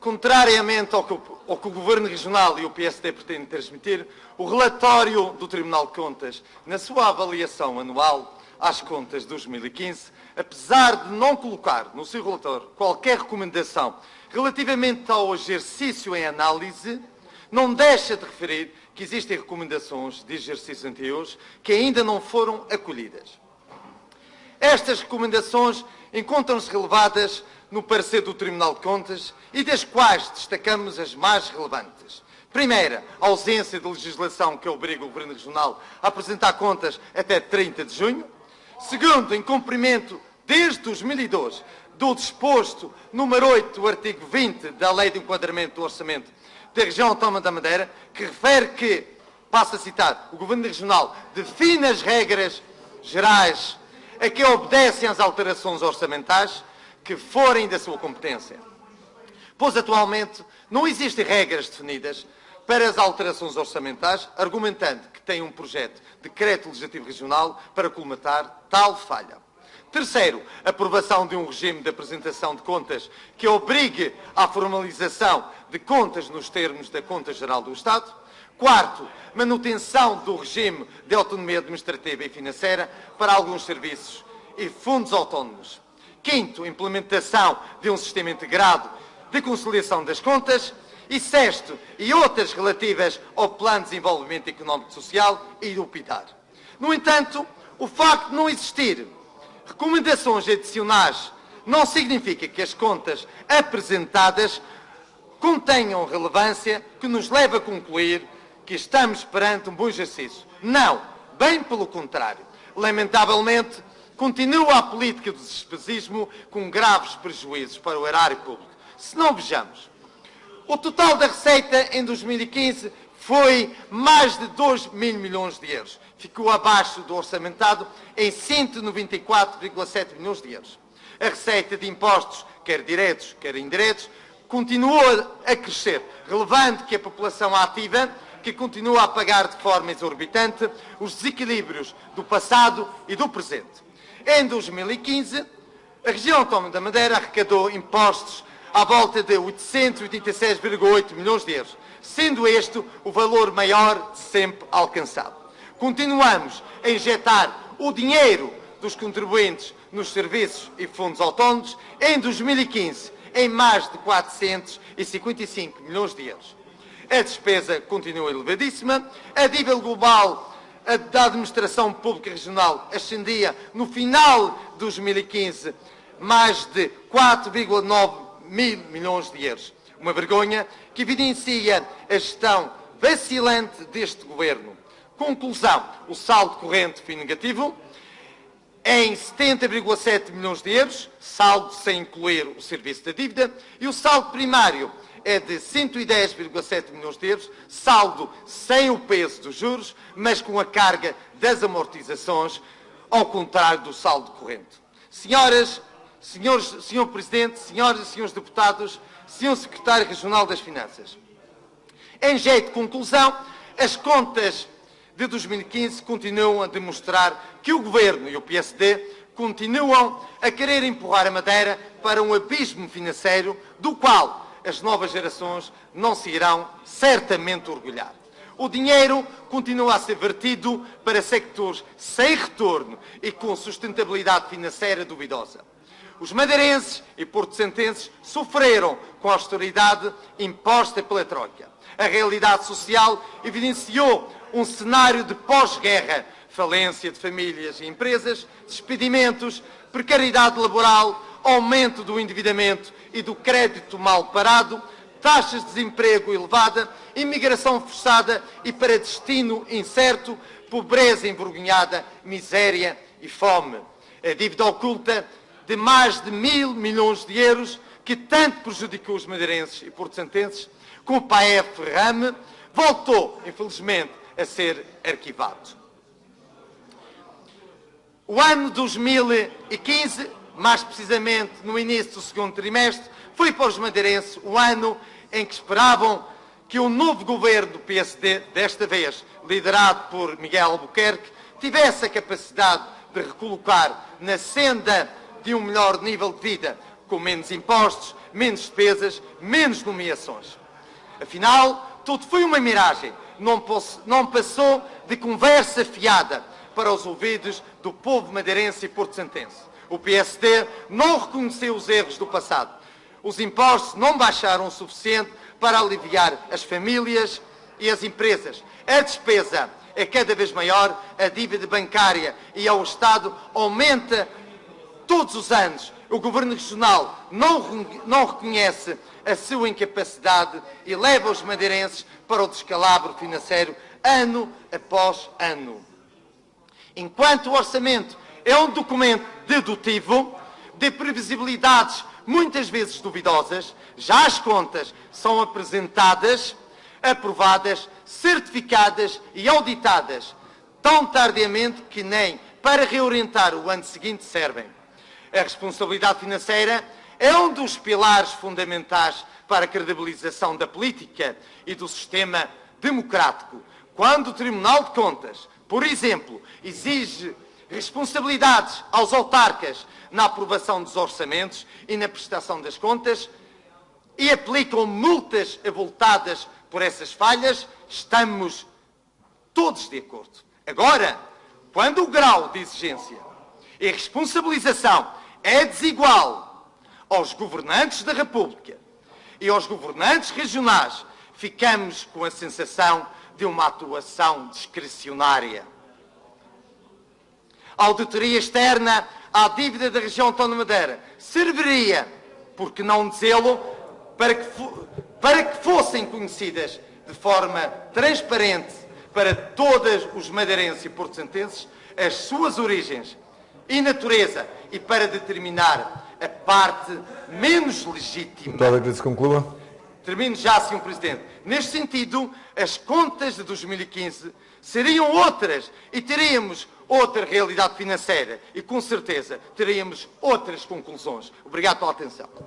Contrariamente ao que o Governo Regional e o PSD pretendem transmitir, o relatório do Tribunal de Contas, na sua avaliação anual às contas de 2015, apesar de não colocar no seu relatório qualquer recomendação relativamente ao exercício em análise, não deixa de referir que existem recomendações de exercícios anteriores que ainda não foram acolhidas. Estas recomendações encontram-se relevadas no parecer do Tribunal de Contas e das quais destacamos as mais relevantes. Primeira, a ausência de legislação que obriga o Governo Regional a apresentar contas até 30 de junho. Segundo, incumprimento desde 2002 do disposto número 8 do artigo 20 da Lei de Enquadramento do Orçamento da Região Autónoma da Madeira, que refere que, passo a citar, o Governo Regional define as regras gerais a que obedecem às alterações orçamentais que forem da sua competência. Pois atualmente não existem regras definidas para as alterações orçamentais, argumentando que tem um projeto de decreto legislativo regional para colmatar tal falha. Terceiro, aprovação de um regime de apresentação de contas que obrigue à formalização de contas nos termos da Conta Geral do Estado. Quarto, manutenção do regime de autonomia administrativa e financeira para alguns serviços e fundos autónomos. Quinto, implementação de um sistema integrado de conciliação das contas. E sexto, e outras relativas ao Plano de Desenvolvimento Económico e Social e do PIDAR. No entanto, o facto de não existir recomendações adicionais não significa que as contas apresentadas contenham relevância que nos leva a concluir que estamos perante um bom exercício. Não, bem pelo contrário. Lamentavelmente, continua a política do despesismo com graves prejuízos para o erário público. Se não vejamos, o total da receita em 2015 foi mais de 2 mil milhões de euros. Ficou abaixo do orçamentado em 194,7 milhões de euros. A receita de impostos, quer diretos, quer indiretos, continuou a crescer, relevando que a população ativa, que continua a pagar de forma exorbitante os desequilíbrios do passado e do presente. Em 2015, a região autónoma da Madeira arrecadou impostos à volta de 886,8 milhões de euros, sendo este o valor maior de sempre alcançado. Continuamos a injetar o dinheiro dos contribuintes nos serviços e fundos autónomos em 2015 em mais de 455 milhões de euros. A despesa continua elevadíssima, a dívida global da administração pública regional ascendia no final de 2015 mais de 4,9 mil milhões de euros. Uma vergonha que evidencia a gestão vacilante deste governo. Conclusão, o saldo corrente foi negativo em 70,7 milhões de euros, saldo sem incluir o serviço da dívida, e o saldo primário é de 110,7 milhões de euros, saldo sem o peso dos juros, mas com a carga das amortizações, ao contrário do saldo corrente. Senhor Presidente, senhoras e senhores deputados, Senhor Secretário Regional das Finanças, em jeito de conclusão, as contas de 2015 continuam a demonstrar que o Governo e o PSD continuam a querer empurrar a Madeira para um abismo financeiro do qual as novas gerações não se irão certamente orgulhar. O dinheiro continua a ser vertido para sectores sem retorno e com sustentabilidade financeira duvidosa. Os madeirenses e porto-santenses sofreram com a austeridade imposta pela Troika. A realidade social evidenciou um cenário de pós-guerra, falência de famílias e empresas, despedimentos, precariedade laboral, aumento do endividamento e do crédito mal parado, taxas de desemprego elevada, imigração forçada e para destino incerto, pobreza envergonhada, miséria e fome. A dívida oculta de mais de 1.000 milhões de euros que tanto prejudicou os madeirenses e porto-santenses, com o PAEF-Rame, voltou, infelizmente, a ser arquivado. O ano 2015, mais precisamente no início do segundo trimestre, foi para os madeirenses o ano em que esperavam que o novo governo do PSD, desta vez liderado por Miguel Albuquerque, tivesse a capacidade de recolocar na senda de um melhor nível de vida, com menos impostos, menos despesas, menos nomeações. Afinal, tudo foi uma miragem, não passou de conversa fiada para os ouvidos do povo madeirense e porto-santense. O PSD não reconheceu os erros do passado. Os impostos não baixaram o suficiente para aliviar as famílias e as empresas. A despesa é cada vez maior, a dívida bancária e ao Estado aumenta todos os anos. O Governo Regional não reconhece a sua incapacidade e leva os madeirenses para o descalabro financeiro ano após ano. Enquanto o orçamento é um documento dedutivo, de previsibilidades muitas vezes duvidosas, já as contas são apresentadas, aprovadas, certificadas e auditadas, tão tardiamente que nem para reorientar o ano seguinte servem. A responsabilidade financeira é um dos pilares fundamentais para a credibilização da política e do sistema democrático. Quando o Tribunal de Contas, por exemplo, exige responsabilidades aos autarcas na aprovação dos orçamentos e na prestação das contas e aplicam multas avultadas por essas falhas, estamos todos de acordo. Agora, quando o grau de exigência e responsabilização é desigual aos governantes da República e aos governantes regionais, ficamos com a sensação de uma atuação discricionária. A auditoria externa à dívida da região autónoma da Madeira serviria, por que não dizê-lo, para que fossem conhecidas de forma transparente para todos os madeirenses e porto-santenses as suas origens e natureza e para determinar a parte menos legítima. Deputado, que se conclua. Termino já, Sr. Presidente. Neste sentido, as contas de 2015 seriam outras e teríamos outra realidade financeira e, com certeza, teríamos outras conclusões. Obrigado pela atenção.